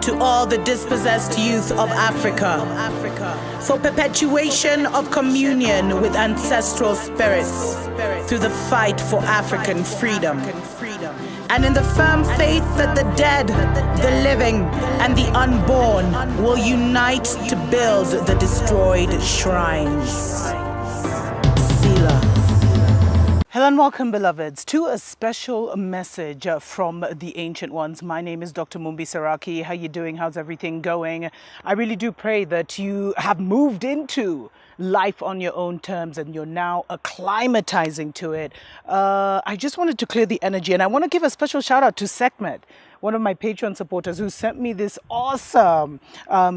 to all the dispossessed youth of Africa, for perpetuation of communion with ancestral spirits through the fight for African freedom, and in the firm faith that the dead, the living, and the unborn will unite to build the destroyed shrines. Selah. Hello and welcome, beloveds, to a special message from the Ancient Ones. My name is Dr. Mumbi. How you doing? How's everything going? I really do pray that you have moved into life on your own terms and you're now acclimatizing to it. I just wanted to clear the energy, and I want to give a special shout out to Sekhmet, one of my Patreon supporters, who sent me this awesome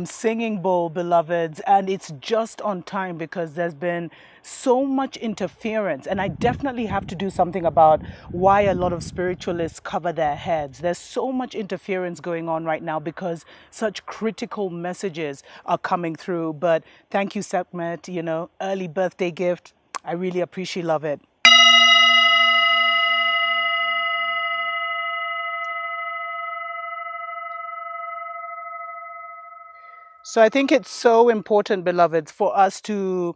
singing bowl, beloveds, and it's just on time because there's been so much interference, and I definitely have to do something about why a lot of spiritualists cover their heads. There's so much interference going on right now because such critical messages are coming through. But thank you, Sekhmet, early birthday gift. I really appreciate, love it. So I think it's so important, beloveds, for us to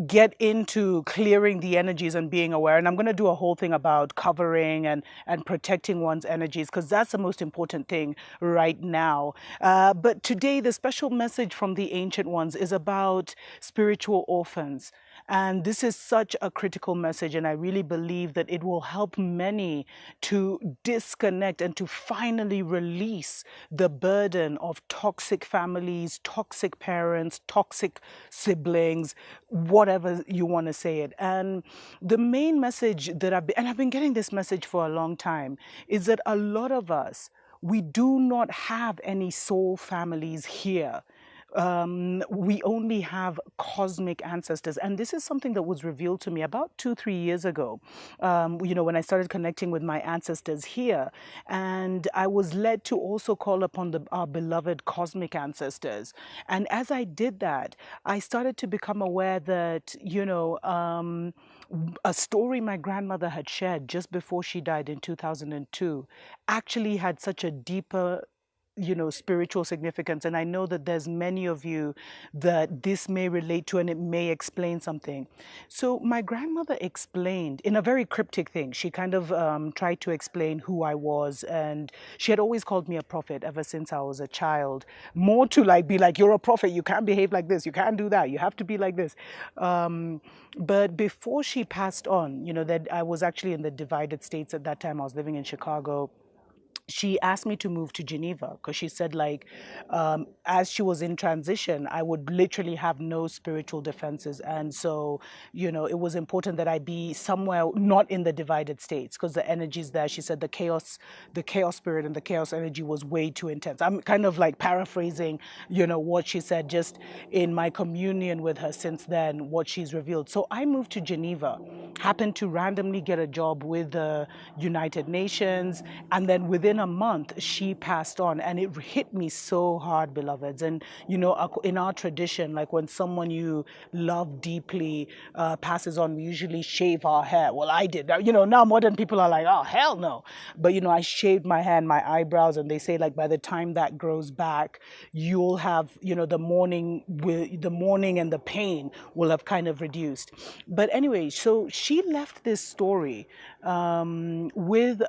get into clearing the energies and being aware. And I'm going to do a whole thing about covering and protecting one's energies, because that's the most important thing right now. But today, the special message from the Ancient Ones is about spiritual orphans. And this is such a critical message, and I really believe that it will help many to disconnect and to finally release the burden of toxic families, toxic parents, toxic siblings, whatever you want to say it. And the main message that I've been getting this message for a long time, is that a lot of us, we do not have any soul families here. We only have cosmic ancestors. And this is something that was revealed to me about 2-3 years ago, when I started connecting with my ancestors here. And I was led to also call upon our beloved cosmic ancestors. And as I did that, I started to become aware that, a story my grandmother had shared just before she died in 2002 actually had such a deeper spiritual significance. And I know that there's many of you that this may relate to, and it may explain something. So my grandmother explained in a very cryptic thing. She kind of tried to explain who I was, and she had always called me a prophet ever since I was a child. More to be like, you're a prophet, you can't behave like this, you can't do that, you have to be like this. But before she passed on, that I was actually in the divided states at that time. I was living in Chicago. She asked me to move to Geneva because she said, as she was in transition, I would literally have no spiritual defenses. And so, it was important that I be somewhere not in the divided states, because the energies there, she said the chaos spirit and the chaos energy was way too intense. I'm kind of paraphrasing, what she said, just in my communion with her since then, what she's revealed. So I moved to Geneva, happened to randomly get a job with the United Nations, and then within a month she passed on. And it hit me so hard, beloveds. And in our tradition, when someone you love deeply passes on, we usually shave our hair. Well, I did. Now modern people are like, oh hell no. But I shaved my hair and my eyebrows, and they say by the time that grows back, you'll have the mourning and the pain will have kind of reduced. But anyway, so she left this story with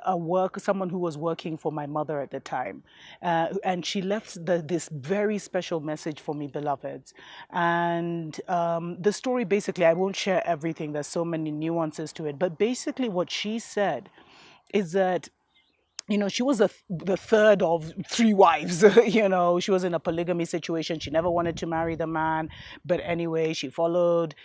someone who was working for my mother at the time. And she left this very special message for me, beloveds. And the story, basically, I won't share everything. There's so many nuances to it. But basically what she said is that she was the third of 3 wives. She was in a polygamy situation. She never wanted to marry the man. But anyway, she followed,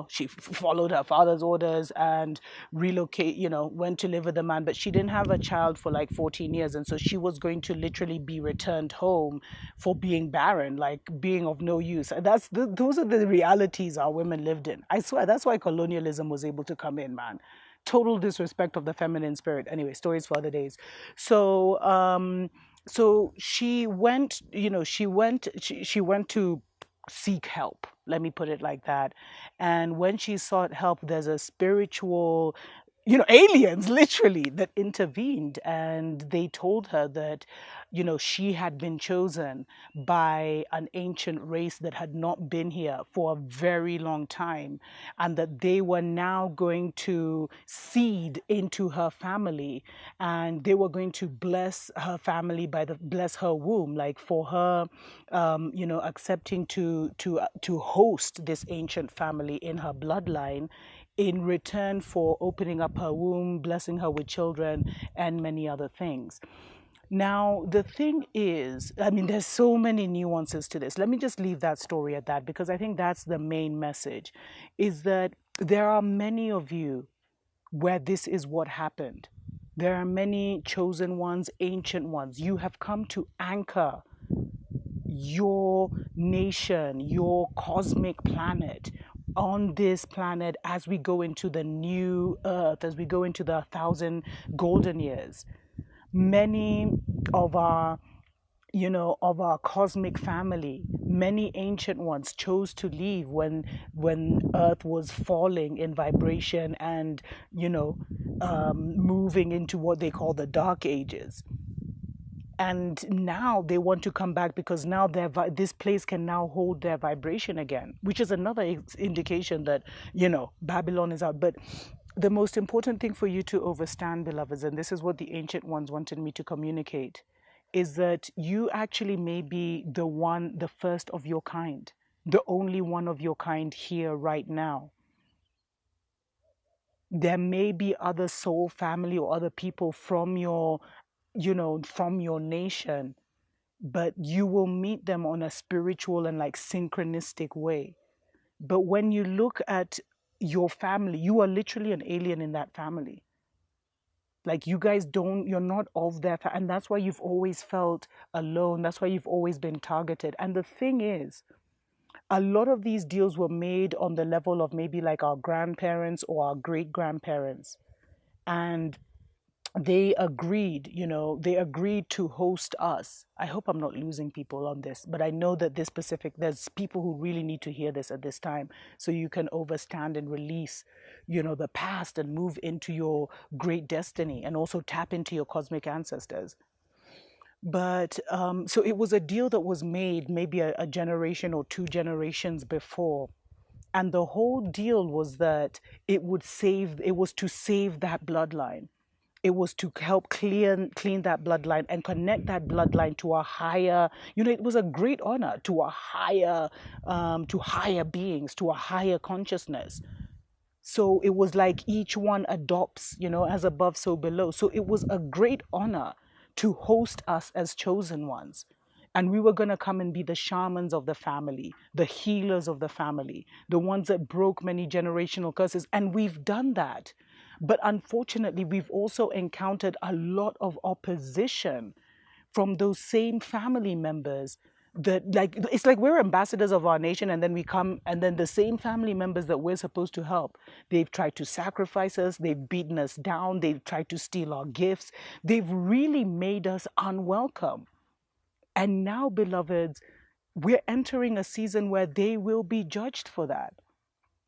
she followed her father's orders and went to live with the man. But she didn't have a child for 14 years. And so she was going to literally be returned home for being barren, being of no use. And those are the realities our women lived in. I swear, that's why colonialism was able to come in, man. Total disrespect of the feminine spirit. Anyway, stories for other days. So, so she went to seek help. Let me put it like that. And when she sought help, there's a spiritual aliens literally that intervened, and they told her that, she had been chosen by an ancient race that had not been here for a very long time, and that they were now going to seed into her family, and they were going to bless her family bless her womb, like for her, accepting to host this ancient family in her bloodline, in return for opening up her womb, blessing her with children, and many other things. Now, the thing is, I mean, there's so many nuances to this. Let me just leave that story at that, because I think that's the main message, is that there are many of you where this is what happened. There are many chosen ones, ancient ones. You have come to anchor your nation, your cosmic planet on this planet as we go into the new earth, as we go into the 1,000 golden years. Many of our of our cosmic family, many ancient ones chose to leave when earth was falling in vibration and moving into what they call the dark ages. And now they want to come back because now this place can now hold their vibration again, which is another indication that Babylon is out. But the most important thing for you to understand, beloveds, and this is what the ancient ones wanted me to communicate, is that you actually may be the first of your kind, the only one of your kind here right now. There may be other soul family or other people from from your nation, but you will meet them on a spiritual and like synchronistic way. But when you look at your family, you are literally an alien in that family. Like you guys you're not of their, and that's why you've always felt alone. That's why you've always been targeted. And the thing is, a lot of these deals were made on the level of maybe like our grandparents or our great grandparents. And they agreed to host us. I hope I'm not losing people on this, but I know that there's people who really need to hear this at this time, so you can overstand and release the past and move into your great destiny, and also tap into your cosmic ancestors. But so it was a deal that was made maybe a generation or two generations before. And the whole deal was that it was to save that bloodline. It was to help clean that bloodline and connect that bloodline to a higher, it was a great honor to to higher beings, to a higher consciousness. So it was like each one adopts, as above, so below. So it was a great honor to host us as chosen ones. And we were going to come and be the shamans of the family, the healers of the family, the ones that broke many generational curses. And we've done that. But unfortunately, we've also encountered a lot of opposition from those same family members that, like, it's like we're ambassadors of our nation, and then we come, and then the same family members that we're supposed to help, they've tried to sacrifice us, they've beaten us down, they've tried to steal our gifts, they've really made us unwelcome. And now, beloveds, we're entering a season where they will be judged for that.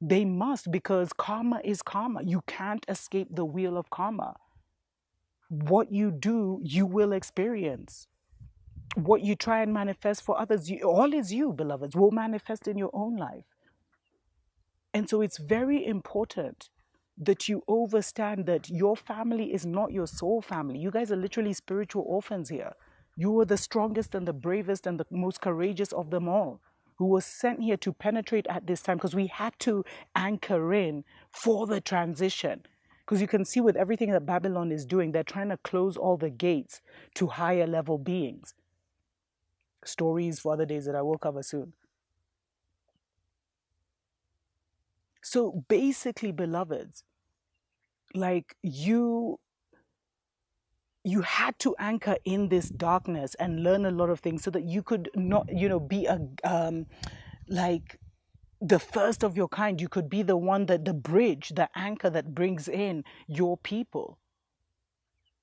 They must, because karma is karma. You can't escape the wheel of karma. What you do, you will experience. What you try and manifest for others, all is you, beloveds, will manifest in your own life. And so it's very important that you understand that your family is not your soul family. You guys are literally spiritual orphans here. You were the strongest and the bravest and the most courageous of them all, who was sent here to penetrate at this time, because we had to anchor in for the transition. Because you can see with everything that Babylon is doing, they're trying to close all the gates to higher level beings. Stories for other days that I will cover soon. So basically, beloveds, like you had to anchor in this darkness and learn a lot of things so that you could not, be a like the first of your kind. You could be the one, that the bridge, the anchor that brings in your people.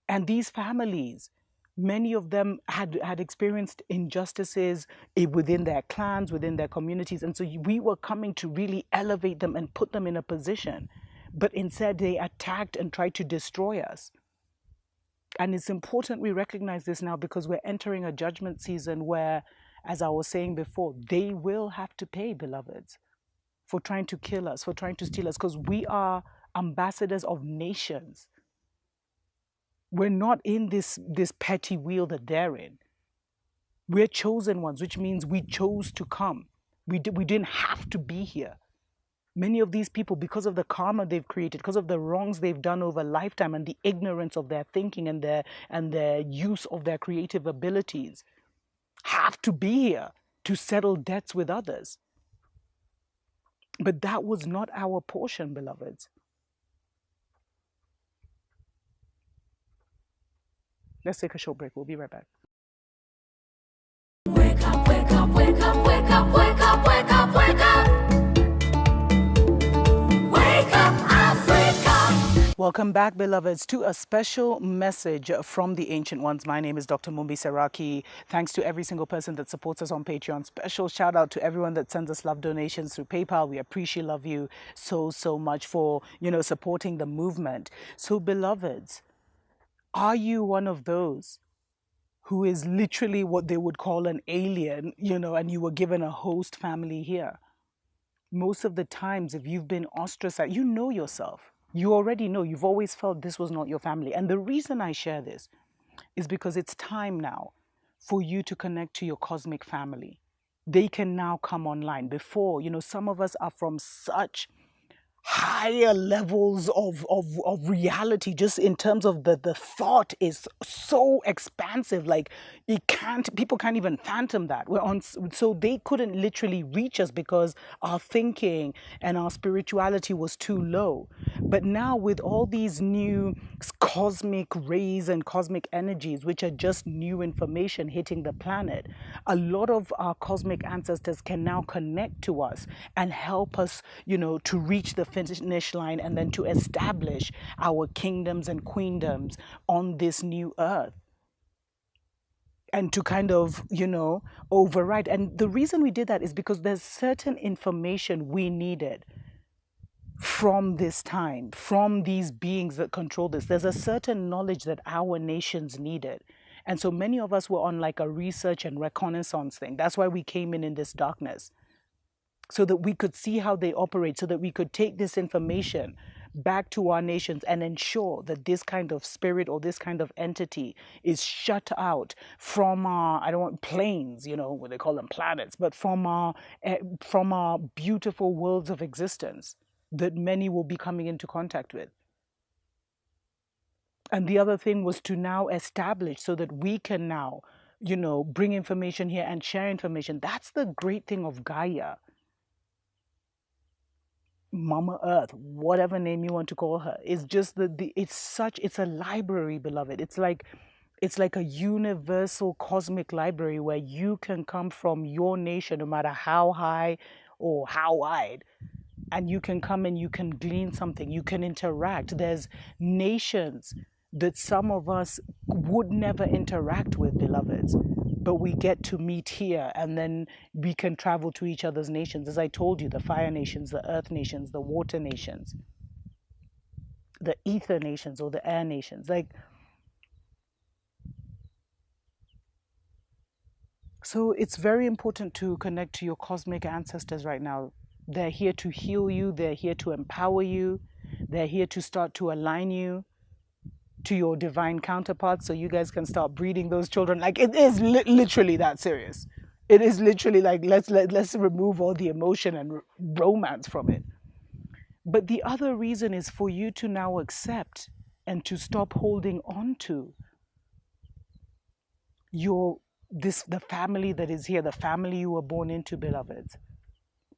And these families, many of them had experienced injustices within their clans, within their communities. And so we were coming to really elevate them and put them in a position. but instead they attacked and tried to destroy us. And it's important we recognize this now, because we're entering a judgment season where, as I was saying before, they will have to pay, beloveds, for trying to kill us, for trying to steal us, because we are ambassadors of nations. We're not in this petty wheel that they're in. We're chosen ones, which means we chose to come. We didn't have to be here. Many of these people, because of the karma they've created, because of the wrongs they've done over lifetime and the ignorance of their thinking and their use of their creative abilities, have to be here to settle debts with others. But that was not our portion, beloveds. Let's take a short break. We'll be right back. Wake up, wake up, wake up, wake up, wake up, wake up, wake up. Wake up, Africa. Welcome back, beloveds, to a special message from the Ancient Ones. My name is Dr. Mumbi Seraki. Thanks to every single person that supports us on Patreon. Special shout out to everyone that sends us love donations through PayPal. We appreciate, love you so much for, supporting the movement. So, beloveds, are you one of those who is literally what they would call an alien, and you were given a host family here? Most of the times, if you've been ostracized, you know yourself. You already know. You've always felt this was not your family. And the reason I share this is because it's time now for you to connect to your cosmic family. They can now come online. Before, some of us are from such higher levels of reality, just in terms of the thought is so expansive, like people can't even fathom that. So they couldn't literally reach us because our thinking and our spirituality was too low. But now, with all these new cosmic rays and cosmic energies, which are just new information hitting the planet, a lot of our cosmic ancestors can now connect to us and help us, to reach the finish line and then to establish our kingdoms and queendoms on this new earth. And to kind of, override. And the reason we did that is because there's certain information we needed from this time, from these beings that control this. There's a certain knowledge that our nations needed. And so many of us were on like a research and reconnaissance thing. That's why we came in this darkness, so that we could see how they operate, so that we could take this information back to our nations and ensure that this kind of spirit or this kind of entity is shut out from our, I don't want planes, what they call them, planets, but from our beautiful worlds of existence that many will be coming into contact with. And the other thing was to now establish so that we can now, bring information here and share information. That's the great thing of Gaia. Mama Earth, whatever name you want to call her, is just it's a library, beloved. It's like a universal cosmic library where you can come from your nation, no matter how high or how wide, and you can come and you can glean something, you can interact. There's nations that some of us would never interact with, beloveds, but we get to meet here, and then we can travel to each other's nations. As I told you, the fire nations, the earth nations, the water nations, the ether nations, or the air nations. So it's very important to connect to your cosmic ancestors right now. They're here to heal you. They're here to empower you. They're here to start to align you to your divine counterparts, so you guys can start breeding those children. Like, it is literally that serious. It is literally like, let's remove all the emotion and romance from it. But the other reason is for you to now accept and to stop holding on to the family that is here, the family you were born into, beloveds.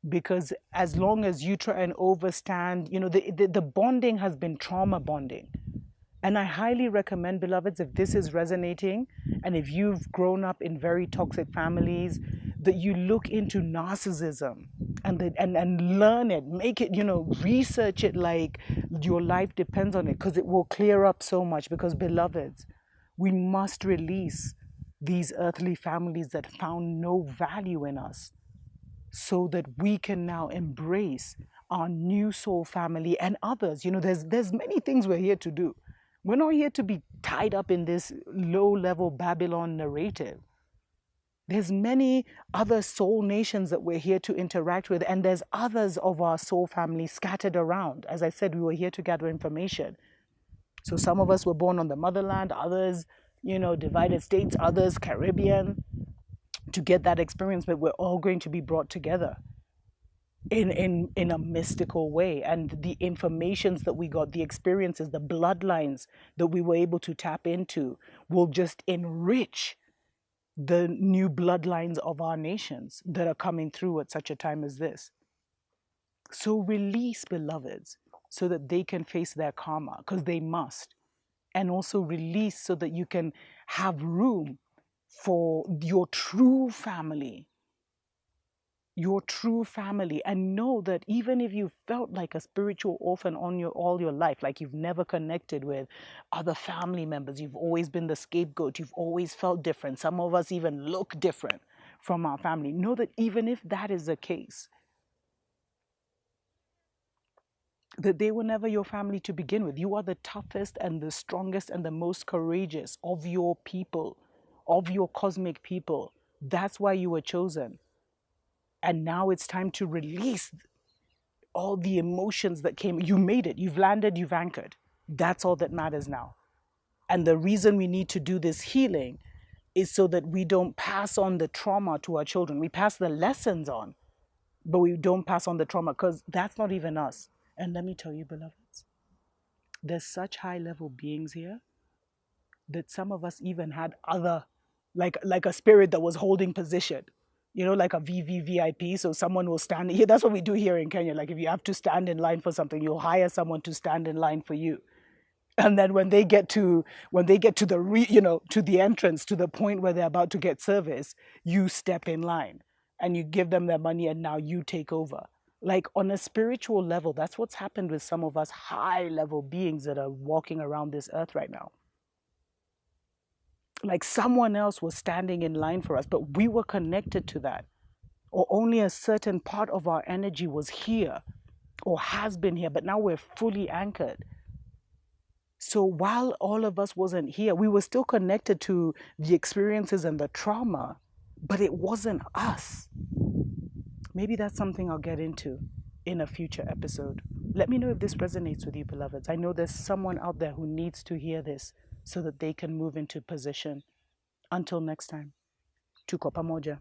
Because as long as you try and overstand, the bonding has been trauma bonding. And I highly recommend, beloveds, if this is resonating and if you've grown up in very toxic families, that you look into narcissism and learn it, make it, research it like your life depends on it, because it will clear up so much. Because, beloveds, we must release these earthly families that found no value in us, so that we can now embrace our new soul family, and others. There's many things we're here to do. We're not here to be tied up in this low-level Babylon narrative. There's many other soul nations that we're here to interact with, and there's others of our soul family scattered around. As I said, we were here to gather information. So some of us were born on the motherland, others, divided states, others Caribbean, to get that experience, but we're all going to be brought together in a mystical way. And the informations that we got, the experiences, the bloodlines that we were able to tap into will just enrich the new bloodlines of our nations that are coming through at such a time as this. So release, beloveds, so that they can face their karma, because they must. And also release so that you can have room for your true family. Your true family. And know that even if you felt like a spiritual orphan all your life, like you've never connected with other family members, you've always been the scapegoat, you've always felt different, some of us even look different from our family, know that even if that is the case, that they were never your family to begin with. You are the toughest and the strongest and the most courageous of your people, of your cosmic people. That's why you were chosen. And now it's time to release all the emotions that came. You made it. You've landed. You've anchored. That's all that matters now. And the reason we need to do this healing is so that we don't pass on the trauma to our children. We pass the lessons on, but we don't pass on the trauma, because that's not even us. And let me tell you, beloveds, there's such high-level beings here that some of us even had other, like a spirit that was holding position, like a VVVIP. So someone will stand here. That's what we do here in Kenya. Like if you have to stand in line for something, you'll hire someone to stand in line for you. And then when they get to to the entrance, to the point where they're about to get service, you step in line and you give them their money, and now you take over. Like on a spiritual level, that's what's happened with some of us high-level beings that are walking around this earth right now. Like someone else was standing in line for us, but we were connected to that. Or only a certain part of our energy was here or has been here, but now we're fully anchored. So while all of us wasn't here, we were still connected to the experiences and the trauma, but it wasn't us. Maybe that's something I'll get into in a future episode. Let me know if this resonates with you, beloveds. I know there's someone out there who needs to hear this so that they can move into position. Until next time, tuko pamoja.